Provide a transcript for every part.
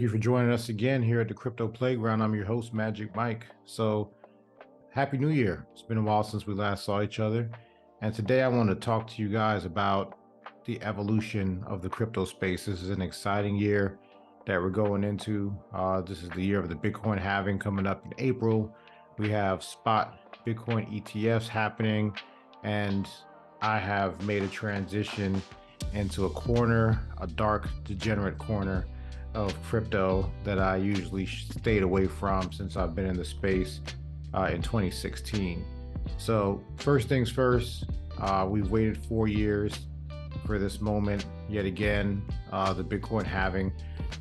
Thank you for joining us again here at the Crypto Playground. I'm your host, Magic Mike. So, Happy New Year. It's been a while since we last saw each other. And today I want to talk to you guys about the evolution of the crypto space. This is an exciting year that we're going into. This is the year of the Bitcoin halving coming up in April. We have spot Bitcoin ETFs happening, and I have made a transition into a dark, degenerate corner of crypto that I usually stayed away from since I've been in the space in 2016. So first things first, we've waited 4 years for this moment yet again, the Bitcoin halving,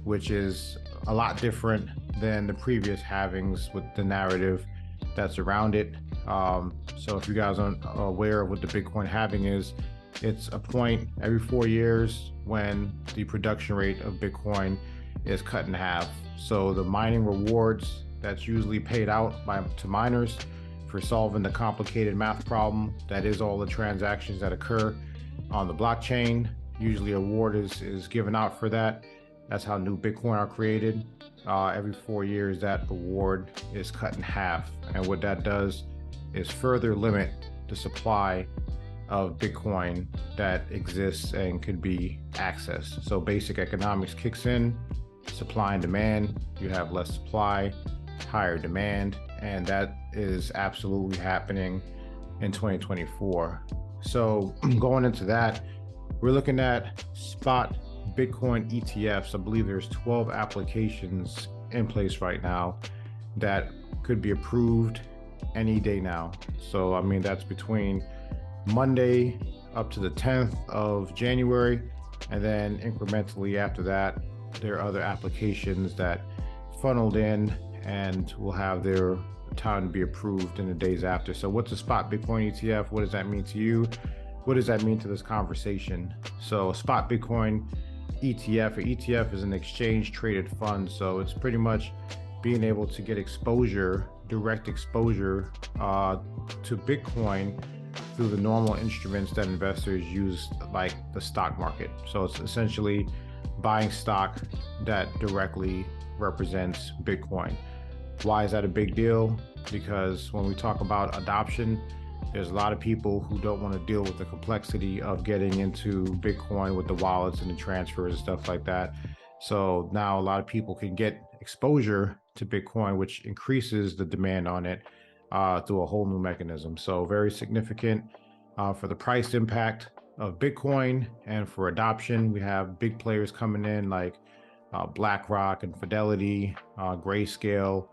which is a lot different than the previous halvings with the narrative that's around it. So if you guys aren't aware of what the Bitcoin halving is, it's a point every 4 years when the production rate of Bitcoin is cut in half. So the mining rewards that's usually paid out to miners for solving the complicated math problem that is all the transactions that occur on the blockchain, usually a reward is given out for that. That's how new Bitcoin are created. Every 4 years that reward is cut in half, and what that does is further limit the supply of Bitcoin that exists and could be accessed. So basic economics kicks in, supply and demand. You have less supply, higher demand, and that is absolutely happening in 2024. So going into that, we're looking at spot Bitcoin ETFs. I believe there's 12 applications in place right now that could be approved any day now. So I mean, that's between Monday up to the 10th of January, and then incrementally after that there are other applications that funneled in and will have their time to be approved in the days after. So what's a spot Bitcoin ETF? What does that mean to you? What does that mean to this conversation? So a spot Bitcoin ETF, or ETF is an exchange traded fund. So it's pretty much being able to get exposure, direct exposure to Bitcoin through the normal instruments that investors use, like the stock market. So it's essentially buying stock that directly represents Bitcoin. Why is that a big deal? Because when we talk about adoption, there's a lot of people who don't want to deal with the complexity of getting into Bitcoin with the wallets and the transfers and stuff like that. So now a lot of people can get exposure to Bitcoin, which increases the demand on it through a whole new mechanism. So very significant for the price impact of Bitcoin, and for adoption, we have big players coming in like BlackRock and Fidelity, Grayscale,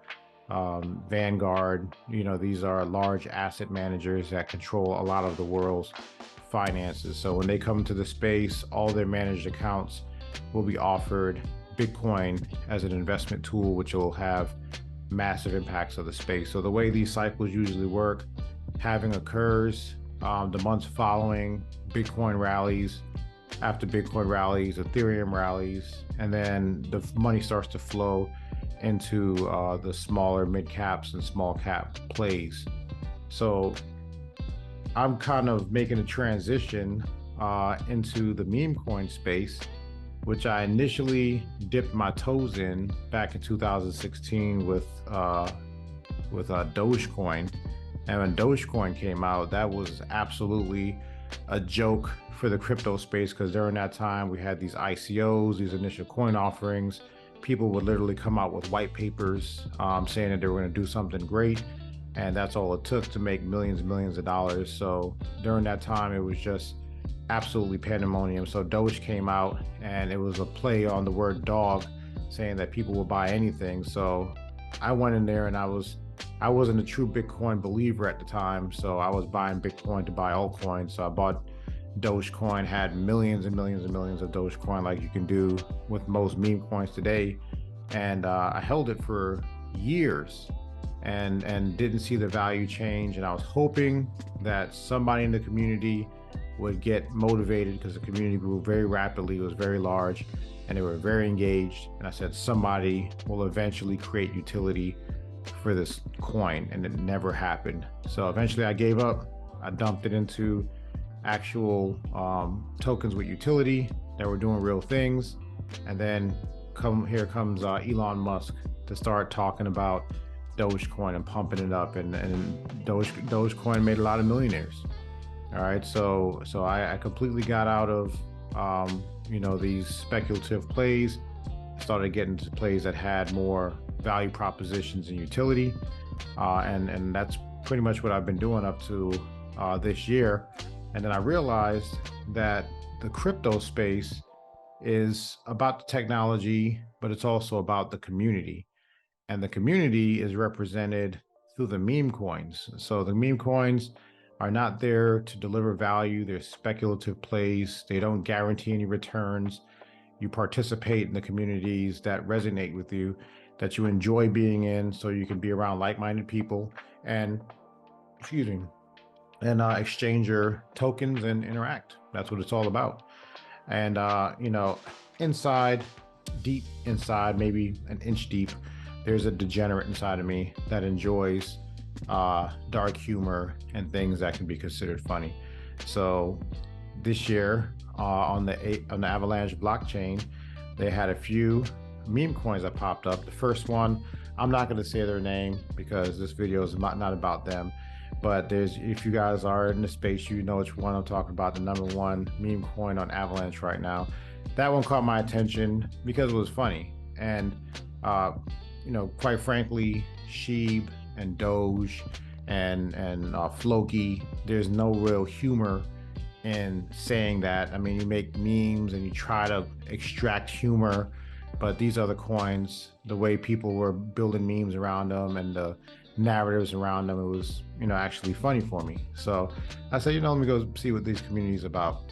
Vanguard. You know, these are large asset managers that control a lot of the world's finances. So when they come to the space, all their managed accounts will be offered Bitcoin as an investment tool, which will have massive impacts of the space. So the way these cycles usually work, halving occurs, the months following Bitcoin rallies. After Bitcoin rallies, Ethereum rallies, and then the money starts to flow into the smaller mid caps and small cap plays. So I'm kind of making a transition into the meme coin space, which I initially dipped my toes in back in 2016 with Dogecoin. And when Dogecoin came out, that was absolutely a joke for the crypto space, because during that time we had these ICOs, these initial coin offerings. People would literally come out with white papers saying that they were going to do something great, and that's all it took to make millions and millions of dollars. So during that time, it was just absolutely pandemonium. So Doge came out, and it was a play on the word dog, saying that people will buy anything. So I went in there, and I wasn't a true Bitcoin believer at the time, so I was buying Bitcoin to buy altcoins. So I bought Dogecoin, had millions and millions and millions of Dogecoin, like you can do with most meme coins today, and I held it for years and didn't see the value change. And I was hoping that somebody in the community would get motivated, because the community grew very rapidly, it was very large, and they were very engaged. And I said, somebody will eventually create utility for this coin, and it never happened. So eventually I gave up. I dumped it into actual tokens with utility that were doing real things. And then here comes Elon Musk to start talking about Dogecoin and pumping it up, and Dogecoin made a lot of millionaires. All right, so I completely got out of these speculative plays, started getting into plays that had more value propositions and utility, and that's pretty much what I've been doing up to this year. And then I realized that the crypto space is about the technology, but it's also about the community. And the community is represented through the meme coins. So the meme coins are not there to deliver value. They're speculative plays. They don't guarantee any returns. You participate in the communities that resonate with you, that you enjoy being in, so you can be around like-minded people and, exchange your tokens and interact. That's what it's all about. And, deep inside, maybe an inch deep, there's a degenerate inside of me that enjoys dark humor and things that can be considered funny. So this year on the Avalanche blockchain, they had a few meme coins that popped up. The first one, I'm not going to say their name because this video is not about them, but if you guys are in the space, you know which one I'm talking about. The number one meme coin on Avalanche right now. That one caught my attention because it was funny. And quite frankly, Sheeb and Doge and Floki, there's no real humor in saying that. I mean, you make memes and you try to extract humor, but these other coins, the way people were building memes around them and the narratives around them, it was actually funny for me. So I said, let me go see what these communities about.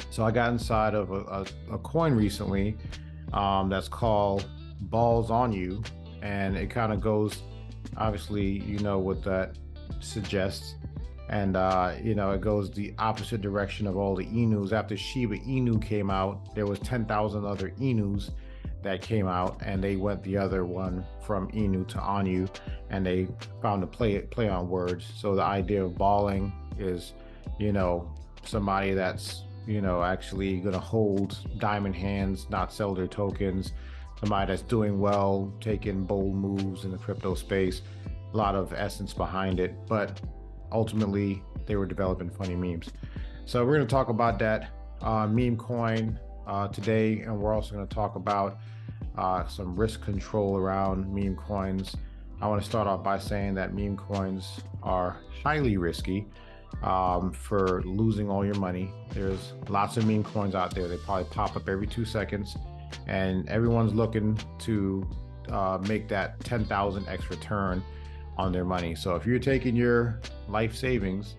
So I got inside of a coin recently that's called BAWLS on you, and it kind of goes, obviously what that suggests, and it goes the opposite direction of all the Enus. After Shiba Inu came out, there was 10,000 other Enus that came out, and they went the other one from Inu to Anu, and they found a play on words. So the idea of balling is somebody that's actually gonna hold diamond hands, not sell their tokens, somebody that's doing well, taking bold moves in the crypto space. A lot of essence behind it, but ultimately they were developing funny memes. So we're going to talk about that meme coin today, and we're also going to talk about some risk control around meme coins. I want to start off by saying that meme coins are highly risky for losing all your money. There's lots of meme coins out there. They probably pop up every 2 seconds, and everyone's looking to make that 10,000x return on their money. So if you're taking your life savings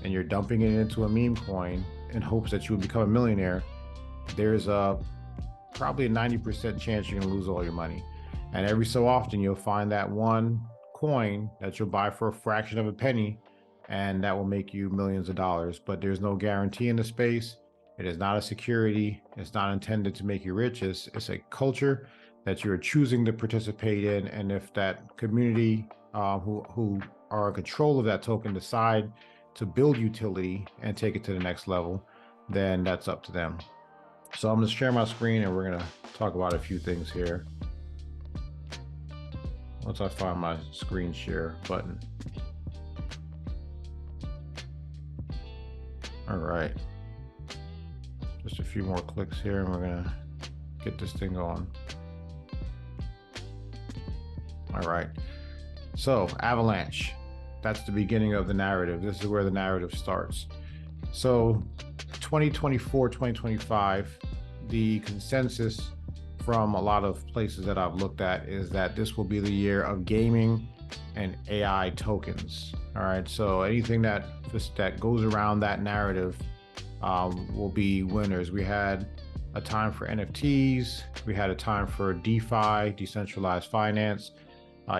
and you're dumping it into a meme coin in hopes that you will become a millionaire, there's probably a 90% chance you're gonna lose all your money. And every so often you'll find that one coin that you'll buy for a fraction of a penny, and that will make you millions of dollars. But there's no guarantee in the space. It is not a security. It's not intended to make you rich. It's a culture that you're choosing to participate in. And if that community who are in control of that token decide to build utility and take it to the next level, then that's up to them. So I'm going to share my screen and we're going to talk about a few things here. Once I find my screen share button. All right. Just a few more clicks here and we're going to get this thing going. All right. So Avalanche, that's the beginning of the narrative. This is where the narrative starts. So 2024, 2025, the consensus from a lot of places that I've looked at is that this will be the year of gaming and AI tokens. All right. So anything that goes around that narrative will be winners. We had a time for NFTs. We had a time for DeFi, decentralized finance.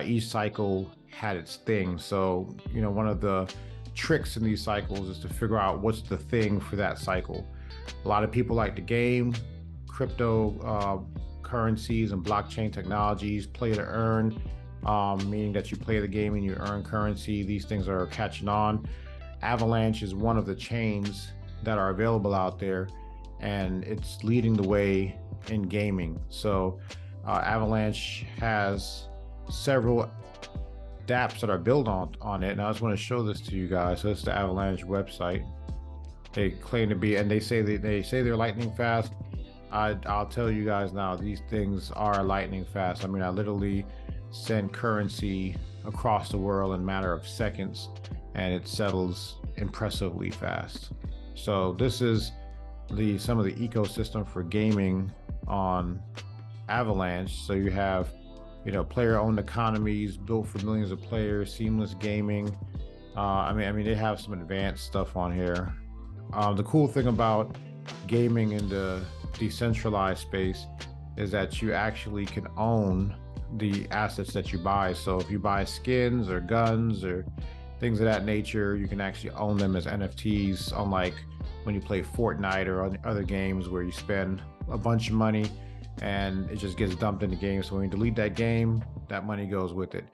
Each cycle had its thing. So, one of the tricks in these cycles is to figure out what's the thing for that cycle. A lot of people like to game. Crypto currencies and blockchain technologies, play to earn, meaning that you play the game and you earn currency. These things are catching on. Avalanche is one of the chains that are available out there, and it's leading the way in gaming. So Avalanche has several dApps that are built on it, and I just want to show this to you guys. So it's the Avalanche website. They claim to be, and they say they're lightning fast. I'll tell you guys now, these things are lightning fast. I mean, I literally send currency across the world in a matter of seconds, and it settles impressively fast. So this is some of the ecosystem for gaming on Avalanche. So you have, player-owned economies built for millions of players, seamless gaming. I mean, they have some advanced stuff on here. The cool thing about gaming in the decentralized space is that you actually can own the assets that you buy. So if you buy skins or guns or things of that nature, you can actually own them as NFTs, unlike when you play Fortnite or other games where you spend a bunch of money and it just gets dumped in the game. So when you delete that game, that money goes with it.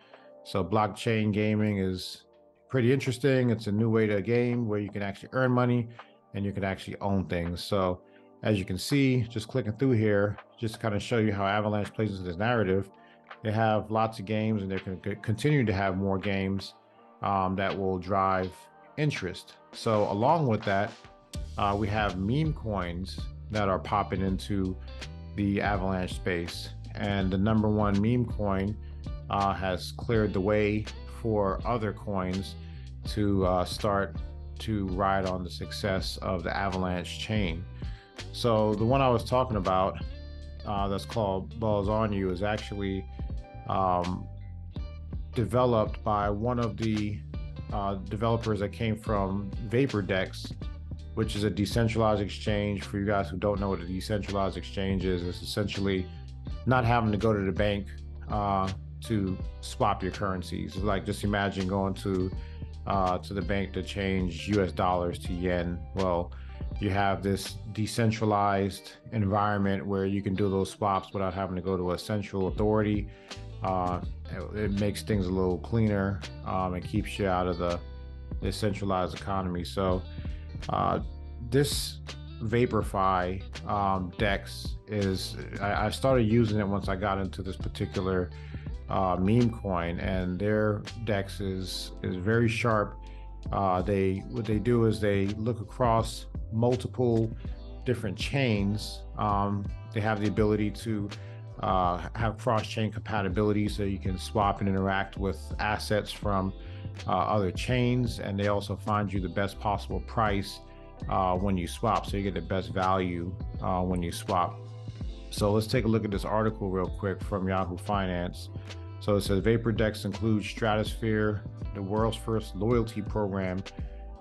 So blockchain gaming is pretty interesting. It's a new way to game where you can actually earn money and you can actually own things. So as you can see, just clicking through here, just to kind of show you how Avalanche plays into this narrative, they have lots of games, and they're going to continue to have more games that will drive interest. So along with that, we have meme coins that are popping into the Avalanche space. And the #1 meme coin has cleared the way for other coins to start to ride on the success of the Avalanche chain. So the one I was talking about that's called BAWLS ONU is actually developed by one of the developers that came from VaporDex, which is a decentralized exchange. For you guys who don't know what a decentralized exchange is, it's essentially not having to go to the bank to swap your currencies. It's like, just imagine going to the bank to change US dollars to yen. Well, you have this decentralized environment where you can do those swaps without having to go to a central authority. It makes things a little cleaner and keeps you out of the centralized economy. So this Vaporfy DEX is, I started using it once I got into this particular meme coin, and their DEX is very sharp. What they do is they look across multiple different chains. They have the ability to have cross-chain compatibility, so you can swap and interact with assets from other chains, and they also find you the best possible price when you swap, so you get the best value when you swap. So let's take a look at this article real quick from Yahoo Finance. So it says VaporDex includes Stratosphere, the world's first loyalty program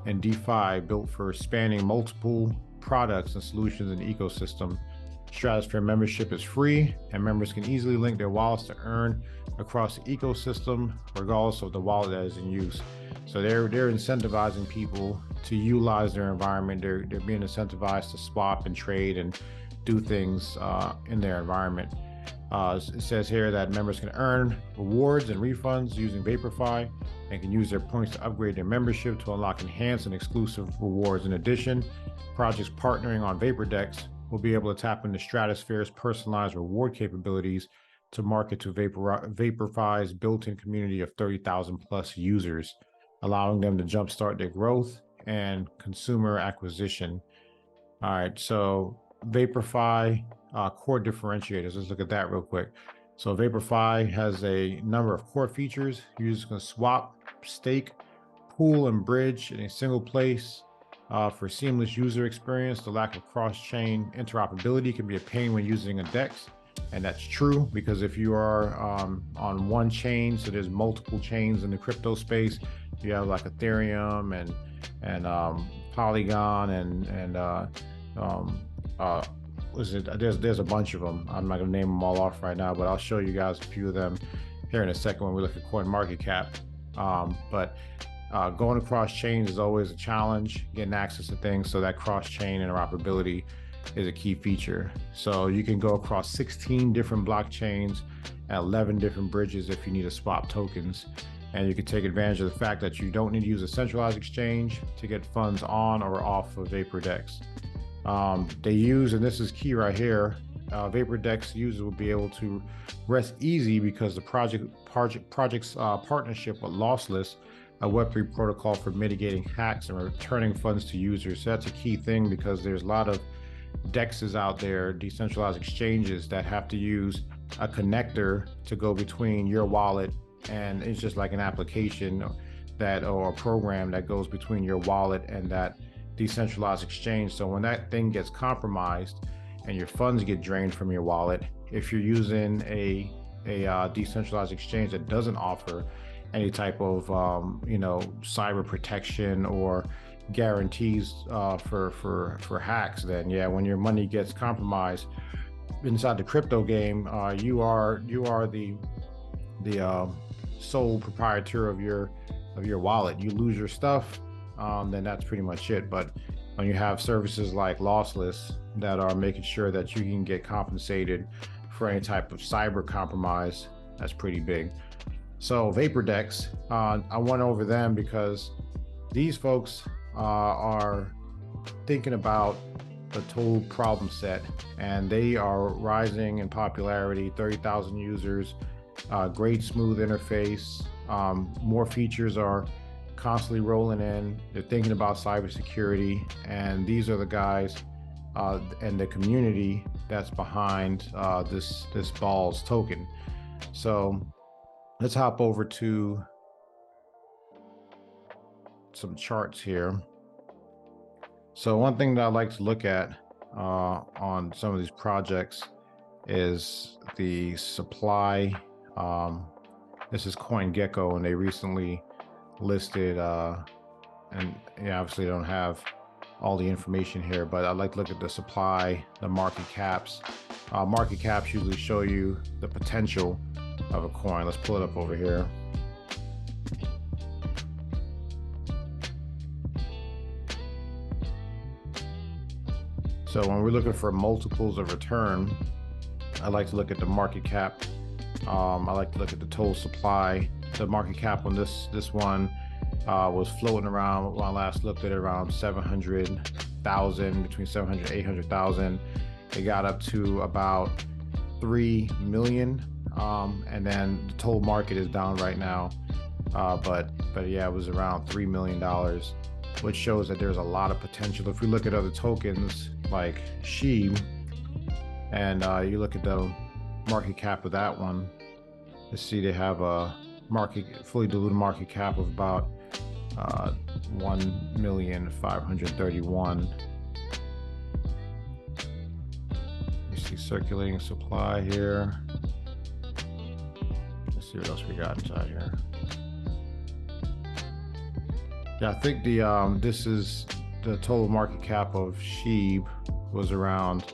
and DeFi built for spanning multiple products and solutions in the ecosystem. Stratosphere membership is free, and members can easily link their wallets to earn across the ecosystem, regardless of the wallet that is in use. So they're incentivizing people to utilize their environment. They're being incentivized to swap and trade and do things in their environment. It says here that members can earn rewards and refunds using Vaporfy and can use their points to upgrade their membership to unlock enhanced and exclusive rewards. In addition, projects partnering on VaporDex will be able to tap into Stratosphere's personalized reward capabilities to market to Vaporfy's built-in community of 30,000 plus users, allowing them to jumpstart their growth and consumer acquisition. All right, so Vaporfy core differentiators. Let's look at that real quick. So Vaporfy has a number of core features. Users can swap, stake, pool, and bridge in a single place. For seamless user experience, the lack of cross-chain interoperability can be a pain when using a DEX, and that's true, because if you are on one chain, so there's multiple chains in the crypto space. You have like Ethereum and Polygon and there's a bunch of them. I'm not gonna name them all off right now, but I'll show you guys a few of them here in a second when we look at CoinMarketCap. But going across chains is always a challenge, getting access to things. So that cross-chain interoperability is a key feature. So you can go across 16 different blockchains and 11 different bridges if you need to swap tokens. And you can take advantage of the fact that you don't need to use a centralized exchange to get funds on or off of VaporDex. They use, and this is key right here, VaporDex users will be able to rest easy because the project's partnership with Lossless, a Web3 protocol for mitigating hacks and returning funds to users. So that's a key thing because there's a lot of DEXs out there, decentralized exchanges, that have to use a connector to go between your wallet, and it's just like an application that, or a program that goes between your wallet and that decentralized exchange. So when that thing gets compromised and your funds get drained from your wallet, if you're using a decentralized exchange that doesn't offer any type of cyber protection or guarantees for hacks, then yeah, when your money gets compromised inside the crypto game, you are the sole proprietor of your wallet. You lose your stuff, then that's pretty much it. But when you have services like Lossless that are making sure that you can get compensated for any type of cyber compromise, that's pretty big. So VaporDex, I went over them because these folks are thinking about the total problem set, and they are rising in popularity. 30,000 users, great smooth interface, more features are constantly rolling in. They're thinking about cybersecurity, and these are the guys and the community that's behind this BAWLS token. So let's hop over to some charts here. So one thing that I like to look at on some of these projects is the supply. This is CoinGecko, and they recently listed, and obviously don't have all the information here, but I like to look at the supply, the market caps. Market caps usually show you the potential of a coin. Let's pull it up over here. So when we're looking for multiples of return, I like to look at the market cap. I like to look at the total supply. The market cap on this one was floating around, when I last looked at it, around 700,000, between 700 and 800,000. It got up to about 3 million, and then the total market is down right now, but yeah, it was around $3 million, which shows that there's a lot of potential. If we look at other tokens like SHIB, and you look at the market cap of that one, let's see, they have a fully diluted market cap of about 1,531,000. You see circulating supply here. Let's see what else we got inside here. Yeah, I think the this is the total market cap of SHIB was around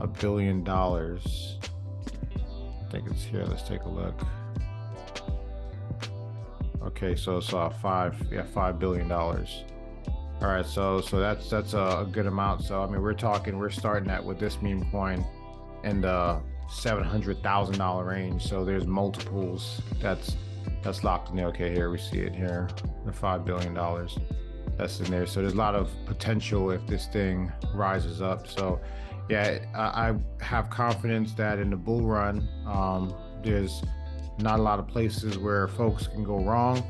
$1 billion. I think it's here. Let's take a look. Okay, so it's $5 billion. All right, so that's a good amount. So I mean, we're starting at, with this meme coin, in the $700,000 range. So there's multiples that's locked in there. Okay, here we see it here, the $5 billion that's in there. So there's a lot of potential if this thing rises up. So yeah, I have confidence that in the bull run, there's not a lot of places where folks can go wrong,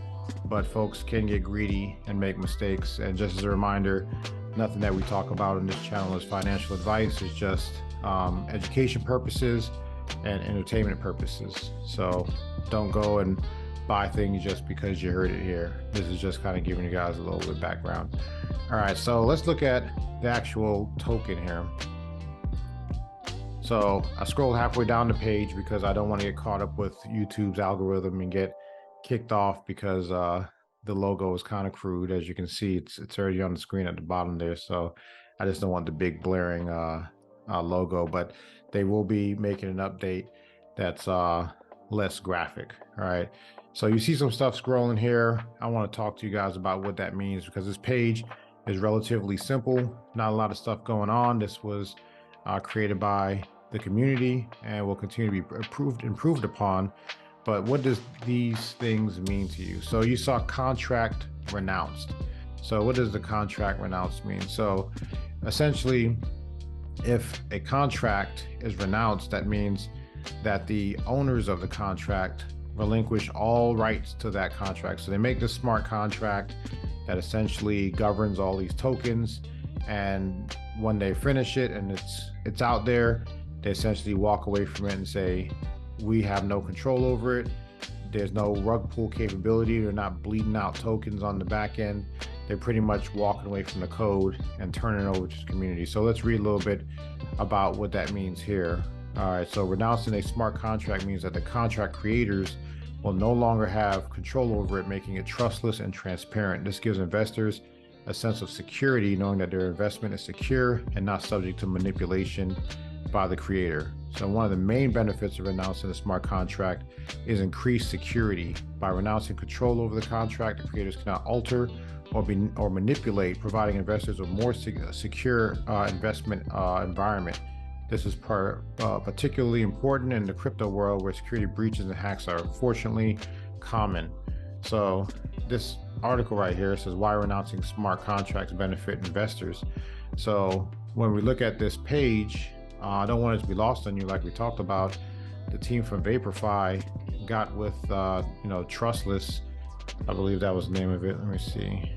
but folks can get greedy and make mistakes. And just as a reminder, nothing that we talk about on this channel is financial advice. It's just education purposes and entertainment purposes. So don't go and buy things just because you heard it here. This is just kind of giving you guys a little bit of background. All right, so let's look at the actual token here. So I scrolled halfway down the page because I don't want to get caught up with YouTube's algorithm and get kicked off because the logo is kind of crude. As you can see, it's already on the screen at the bottom there. So I just don't want the big blaring logo, but they will be making an update that's less graphic. All right. So you see some stuff scrolling here. I want to talk to you guys about what that means, because this page is relatively simple. Not a lot of stuff going on. This was created by the community and will continue to be improved upon. But what does these things mean to you? So you saw contract renounced. So what does the contract renounced mean? So essentially, if a contract is renounced, that means that the owners of the contract relinquish all rights to that contract. So they make this smart contract that essentially governs all these tokens, and when they finish it and it's out there, they essentially walk away from it and say, we have no control over it. There's no rug pull capability. They're not bleeding out tokens on the back end. They're pretty much walking away from the code and turning it over to the community. So let's read a little bit about what that means here. All right, so renouncing a smart contract means that the contract creators will no longer have control over it, making it trustless and transparent. This gives investors a sense of security, knowing that their investment is secure and not subject to manipulation by the creator. So one of the main benefits of renouncing a smart contract is increased security. By renouncing control over the contract, the creators cannot alter or manipulate, providing investors a more secure investment environment. This is particularly important in the crypto world, where security breaches and hacks are fortunately common. So this article right here says why renouncing smart contracts benefit investors. So when we look at this page, I don't want it to be lost on you, like we talked about. The team from VaporFi got with Trustless, I believe that was the name of it. Let me see.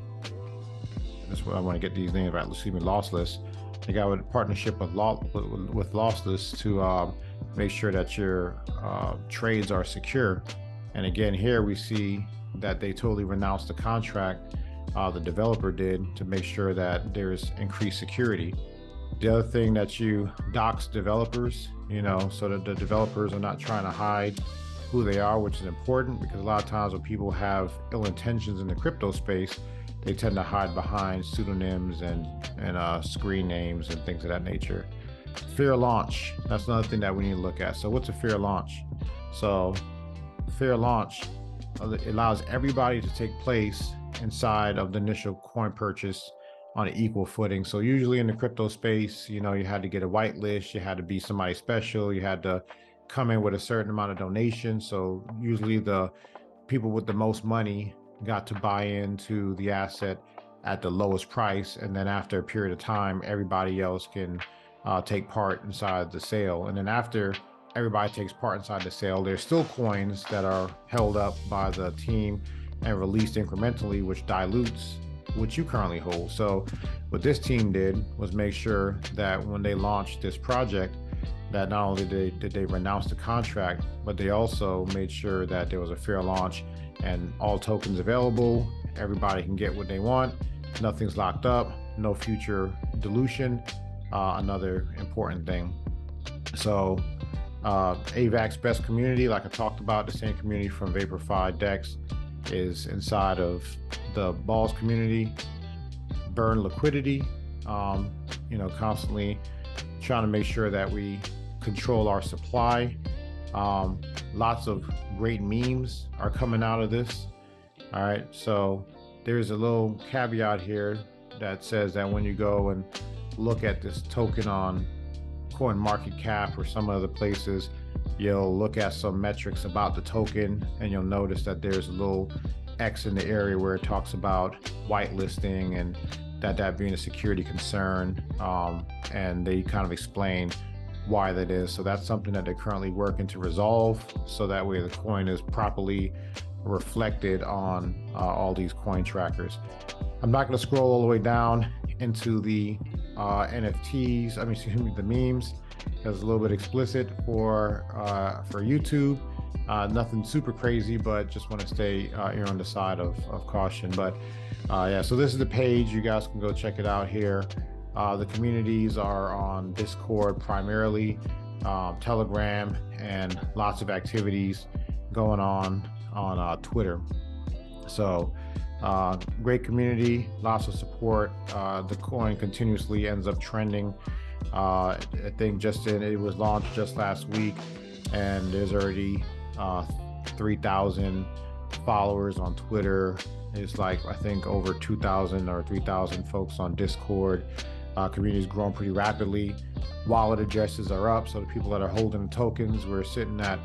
That's what I want to get these names right. Excuse me, Lossless. They got a partnership with Lossless to make sure that your trades are secure. And again, here we see that they totally renounced the contract. The developer did, to make sure that there's increased security. The other thing that you dox developers, so that the developers are not trying to hide who they are, which is important, because a lot of times when people have ill intentions in the crypto space, they tend to hide behind pseudonyms and screen names and things of that nature. Fair launch, that's another thing that we need to look at. So what's a fair launch? So fair launch allows everybody to take place inside of the initial coin purchase on an equal footing. So usually in the crypto space, you had to get a whitelist, you had to be somebody special, you had to come in with a certain amount of donation. So usually the people with the most money got to buy into the asset at the lowest price, and then after a period of time, everybody else can take part inside the sale. And then after everybody takes part inside the sale, there's still coins that are held up by the team and released incrementally, which dilutes what you currently hold. So what this team did was make sure that when they launched this project, that not only did they renounce the contract, but they also made sure that there was a fair launch and all tokens available. Everybody can get what they want. Nothing's locked up, no future dilution. Another important thing. So AVAX best community, like I talked about, the same community from VaporFi Dex is inside of the BAWLS community. Burn liquidity, constantly trying to make sure that we control our supply. Lots of great memes are coming out of this. All right, so there's a little caveat here that says that when you go and look at this token on CoinMarketCap or some other places, you'll look at some metrics about the token and you'll notice that there's a little X in the area where it talks about whitelisting and that being a security concern, and they kind of explain why that is. So that's something that they're currently working to resolve, so that way the coin is properly reflected on all these coin trackers. I'm not going to scroll all the way down into the NFTs, the memes, because it's a little bit explicit for YouTube. Nothing super crazy, but just want to stay here on the side of caution. But yeah, so this is the page. You guys can go check it out here. The communities are on Discord primarily, Telegram, and lots of activities going on Twitter. So great community, lots of support. The coin continuously ends up trending. I think it was launched just last week, and there's already 3,000 followers on Twitter. It's like, I think, over 2,000 or 3,000 folks on Discord. Community's grown pretty rapidly. Wallet addresses are up, so the people that are holding the tokens, we're sitting at,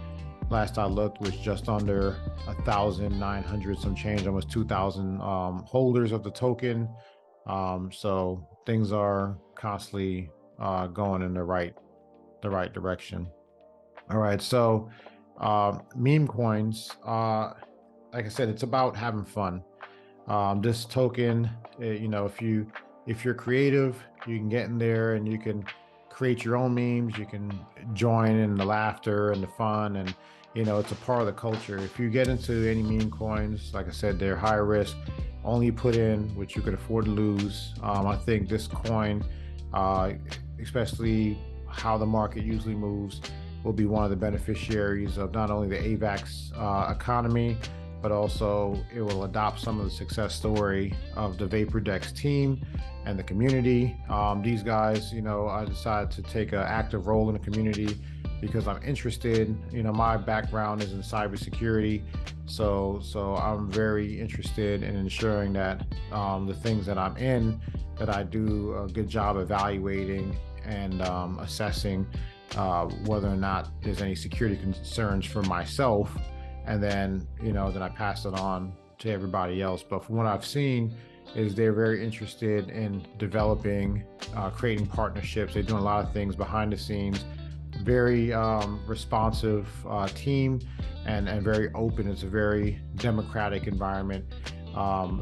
last I looked, was just under 1,900 some change, almost 2,000 holders of the token. So things are constantly going in the right direction. All right, so meme coins, like I said, it's about having fun. This token, if you're creative, you can get in there and you can create your own memes. You can join in the laughter and the fun, and it's a part of the culture. If you get into any meme coins, like I said, they're high risk. Only put in what you could afford to lose. I think this coin, uh, especially how the market usually moves, will be one of the beneficiaries of not only the AVAX economy, but also it will adopt some of the success story of the VaporDex team and the community. These guys, I decided to take an active role in the community because I'm interested. My background is in cybersecurity, so I'm very interested in ensuring that the things that I'm in, that I do a good job evaluating and assessing whether or not there's any security concerns for myself, and then then I pass it on to everybody else. But from what I've seen is they're very interested in developing, creating partnerships. They're doing a lot of things behind the scenes. Very responsive team, and very open. It's a very democratic environment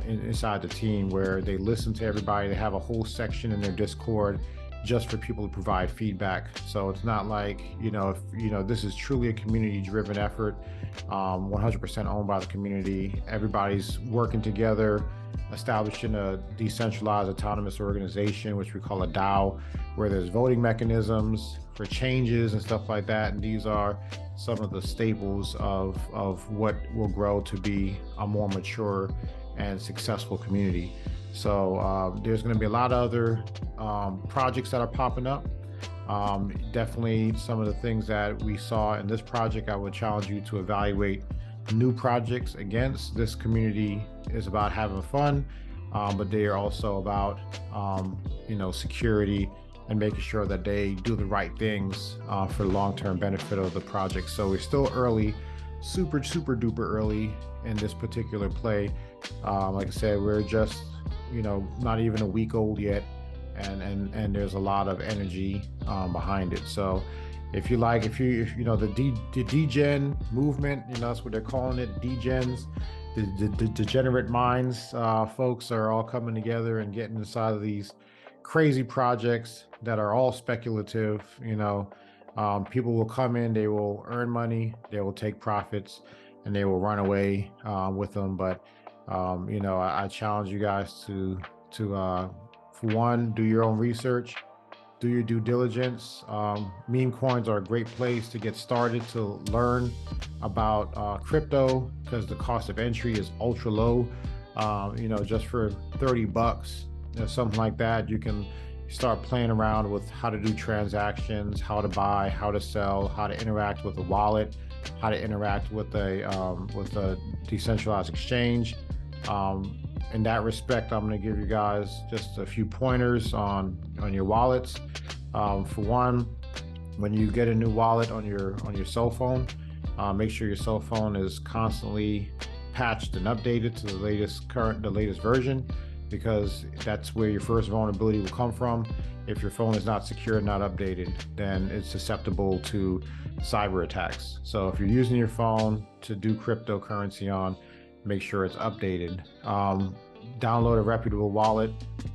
inside the team where they listen to everybody. They have a whole section in their Discord just for people to provide feedback. So it's not like, this is truly a community driven effort, 100% owned by the community. Everybody's working together, establishing a decentralized autonomous organization, which we call a DAO, where there's voting mechanisms for changes and stuff like that. And these are some of the staples of what will grow to be a more mature and successful community. So there's going to be a lot of other projects that are popping up. Definitely some of the things that we saw in this project, I would challenge you to evaluate new projects against. This community is about having fun, but they are also about security and making sure that they do the right things for the long-term benefit of the project. So we're still early, super duper early in this particular play. Like I said, we're just not even a week old yet, and there's a lot of energy behind it. So if you the degen movement, that's what they're calling it, degens, the degenerate minds, folks are all coming together and getting inside of these crazy projects that are all speculative. People will come in, they will earn money, they will take profits, and they will run away with them. But I challenge you guys to for one, do your own research, do your due diligence. Meme coins are a great place to get started, to learn about crypto, because the cost of entry is ultra low. Just for $30, something like that, you can start playing around with how to do transactions, how to buy, how to sell, how to interact with a wallet, how to interact with a decentralized exchange. In that respect, I'm going to give you guys just a few pointers on your wallets. For one, when you get a new wallet on your cell phone, make sure your cell phone is constantly patched and updated to the latest version, because that's where your first vulnerability will come from. If your phone is not secure, not updated, then it's susceptible to cyber attacks. So if you're using your phone to do cryptocurrency on, make sure it's updated. Download a reputable wallet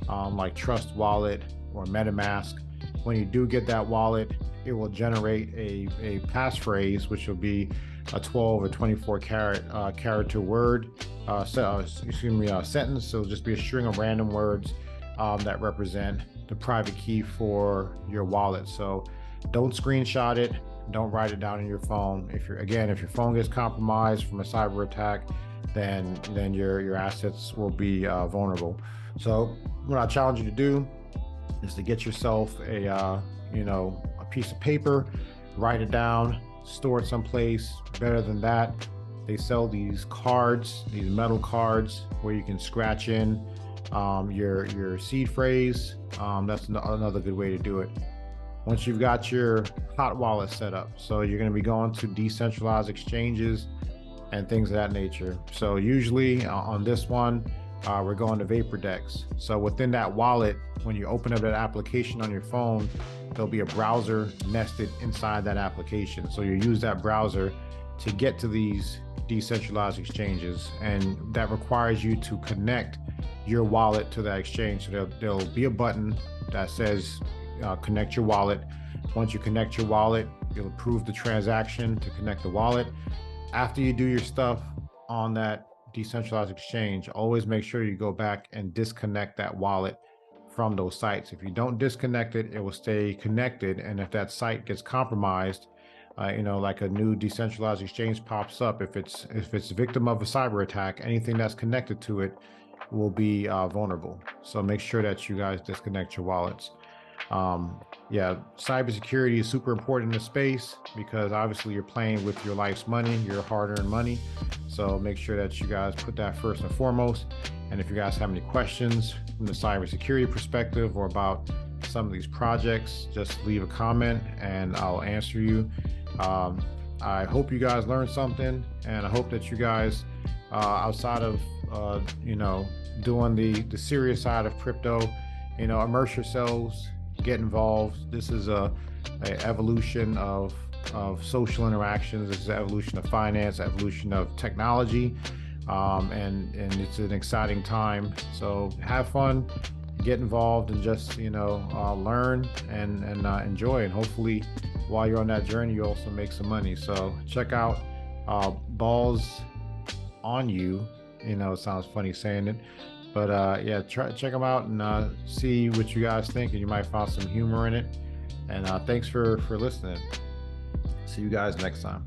like Trust Wallet or MetaMask. When you do get that wallet, it will generate a passphrase, which will be a 12 or 24 character word, sentence. So it'll just be a string of random words that represent the private key for your wallet. So don't screenshot it, don't write it down in your phone. If your phone gets compromised from a cyber attack, then your assets will be vulnerable. So what I challenge you to do is to get yourself a piece of paper, write it down, store it someplace. Better than that, they sell these cards, these metal cards, where you can scratch in your seed phrase. That's another good way to do it. Once you've got your hot wallet set up, so you're going to be going to decentralized exchanges and things of that nature. So usually on this one, we're going to VaporDex. So within that wallet, when you open up that application on your phone, there'll be a browser nested inside that application. So you use that browser to get to these decentralized exchanges, and that requires you to connect your wallet to that exchange. So there'll be a button that says connect your wallet. Once you connect your wallet, you'll approve the transaction to connect the wallet. After you do your stuff on that decentralized exchange, always make sure you go back and disconnect that wallet from those sites. If you don't disconnect it, it will stay connected. And if that site gets compromised, like a new decentralized exchange pops up, if it's a victim of a cyber attack, anything that's connected to it will be vulnerable. So make sure that you guys disconnect your wallets. Yeah, cybersecurity is super important in the space because obviously you're playing with your life's money, your hard-earned money. So make sure that you guys put that first and foremost. And if you guys have any questions from the cybersecurity perspective or about some of these projects, just leave a comment and I'll answer you. I hope you guys learned something, and I hope that you guys, outside of doing the serious side of crypto, immerse yourselves, get involved. This is a evolution of social interactions. This is an evolution of finance, evolution of technology, and it's an exciting time. So have fun, get involved, and just learn and enjoy. And hopefully, while you're on that journey, you also make some money. So check out BAWLS on you. It sounds funny saying it. But yeah, check them out and see what you guys think, and you might find some humor in it. And thanks for listening. See you guys next time.